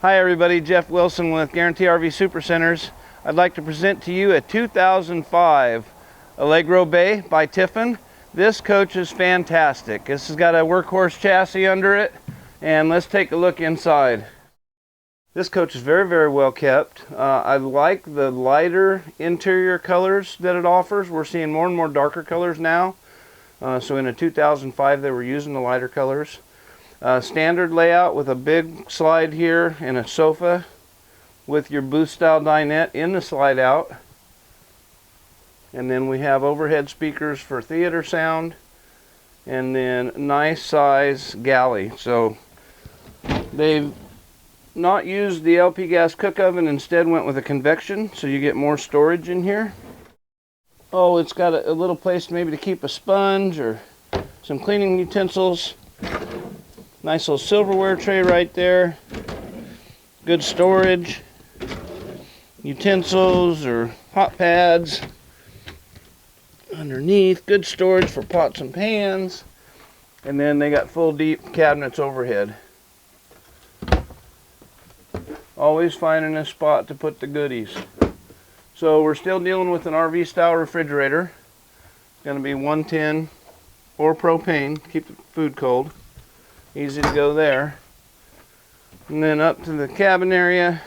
Hi everybody, Jeff Wilson with Guarantee RV Supercenters. I'd like to present to you a 2005 Allegro Bay by Tiffin. This coach is fantastic. This has got a workhorse chassis under it, and let's take a look inside. This coach is very well kept. I like the lighter interior colors that it offers. We're seeing more and more darker colors now. So in a 2005 they were using the lighter colors. Standard layout with a big slide here and a sofa with your booth style dinette in the slide out. And then we have overhead speakers for theater sound, and then nice size galley. So they've not used the LP gas cook oven, instead went with a convection, so you get more storage in here. Oh, it's got a little place maybe to keep a sponge or some cleaning utensils. Nice little silverware tray right there. Good storage. Utensils or hot pads underneath. Good storage for pots and pans. And then they got full deep cabinets overhead. Always finding a spot to put the goodies. So we're still dealing with an RV style refrigerator. It's going to be 110 or propane, keep the food cold. Easy to go there. And then up to the cabin area.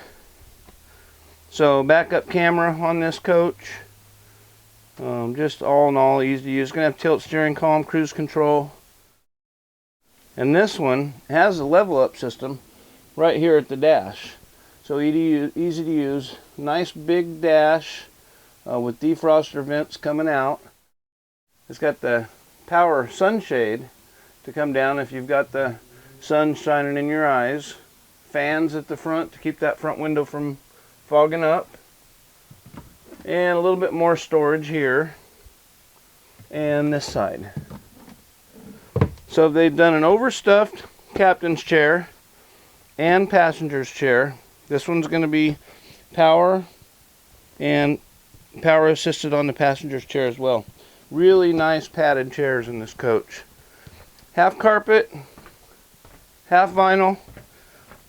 So backup camera on this coach. Just all in all easy to use. It's going to have tilt steering column, cruise control. And this one has a level up system right here at the dash. So easy to use. Nice big dash with defroster vents coming out. It's got the power sunshade to come down if you've got the sun shining in your eyes. Fans at the front to keep that front window from fogging up. And a little bit more storage here. And this side. So they've done an overstuffed captain's chair and passenger's chair. This one's going to be power and power assisted on the passenger's chair as well. Really nice padded chairs in this coach. Half carpet, half vinyl.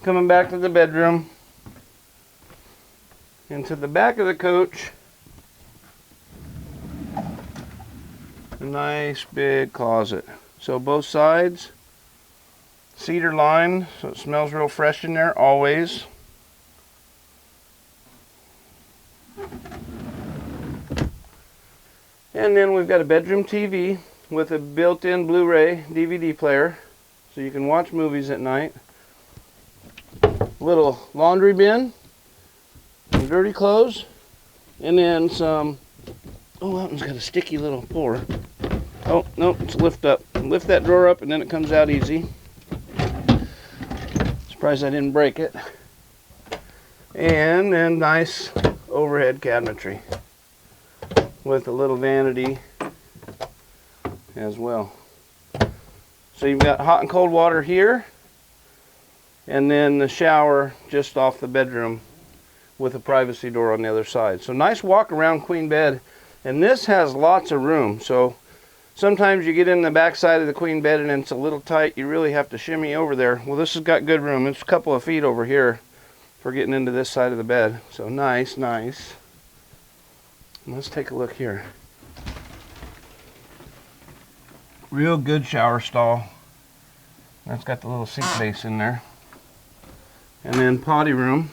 Coming back to the bedroom. Into the back of the coach, a nice big closet. So both sides, cedar lined, so it smells real fresh in there always. And then we've got a bedroom TV with a built-in Blu-ray DVD player, so you can watch movies at night. Little laundry bin, some dirty clothes, and then some, oh, that one's got a sticky little pour. Oh, no, it's lift up. Lift that drawer up and then it comes out easy. Surprised I didn't break it. And then nice overhead cabinetry with a little vanity as well. So you've got hot and cold water here, and then the shower just off the bedroom with a privacy door on the other side. So nice walk around queen bed, and this has lots of room. So sometimes you get in the back side of the queen bed and it's a little tight, you really have to shimmy over there. Well, this has got good room. It's a couple of feet over here for getting into this side of the bed. So nice. Let's take a look here. Real good shower stall. That's got the little sink base in there. And then potty room.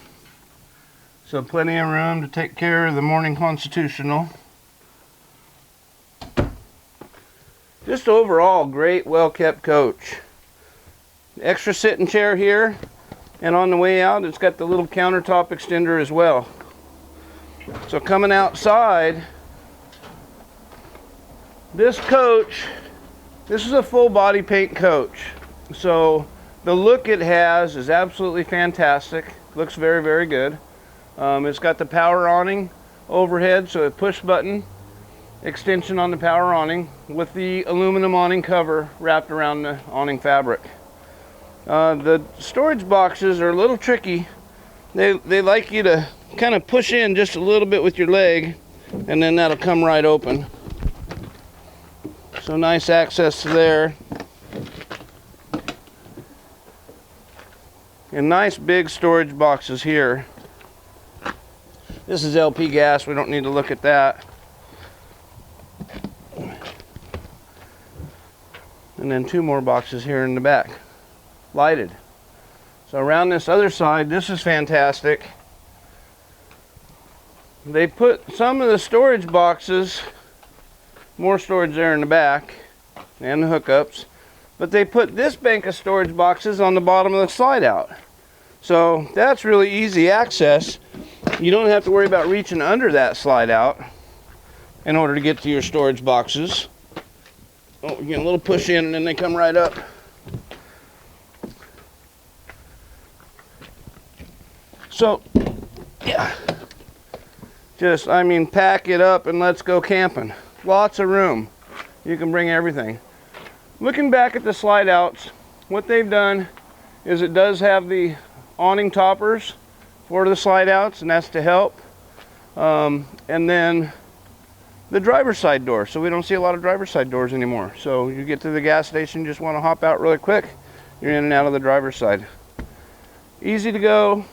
So plenty of room to take care of the morning constitutional. Just overall great, well kept coach. Extra sitting chair here, and on the way out it's got the little countertop extender as well. So coming outside, this coach, this is a full body paint coach. So the look it has is absolutely fantastic. Looks very good. It's got the power awning overhead, so a push button extension on the power awning with the aluminum awning cover wrapped around the awning fabric. The storage boxes are a little tricky. They like you to kind of push in just a little bit with your leg, and then that'll come right open. So nice access to there. And nice big storage boxes here. This is LP gas, we don't need to look at that. And then 2 more boxes here in the back, lighted. So around this other side, this is fantastic. They put some of the storage boxes, more storage there in the back, and the hookups, but they put this bank of storage boxes on the bottom of the slide out. So that's really easy access. You don't have to worry about reaching under that slide out in order to get to your storage boxes. Oh, you get a little push in and then they come right up. So, yeah. Just, I mean, pack it up and let's go camping. Lots of room. You can bring everything. Looking back at the slide outs, what they've done is it does have the awning toppers for the slide outs, and that's to help. And then the driver's side door, so we don't see a lot of driver's side doors anymore. So you get to the gas station, just want to hop out really quick, you're in and out of the driver's side. Easy to go.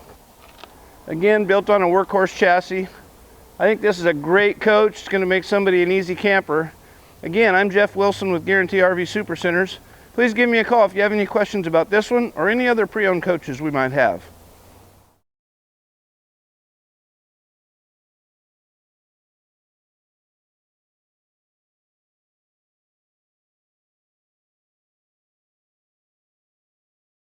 Again, built on a workhorse chassis. I think this is a great coach. It's going to make somebody an easy camper. Again, I'm Jeff Wilson with Guarantee RV Supercenters. Please give me a call if you have any questions about this one or any other pre-owned coaches we might have.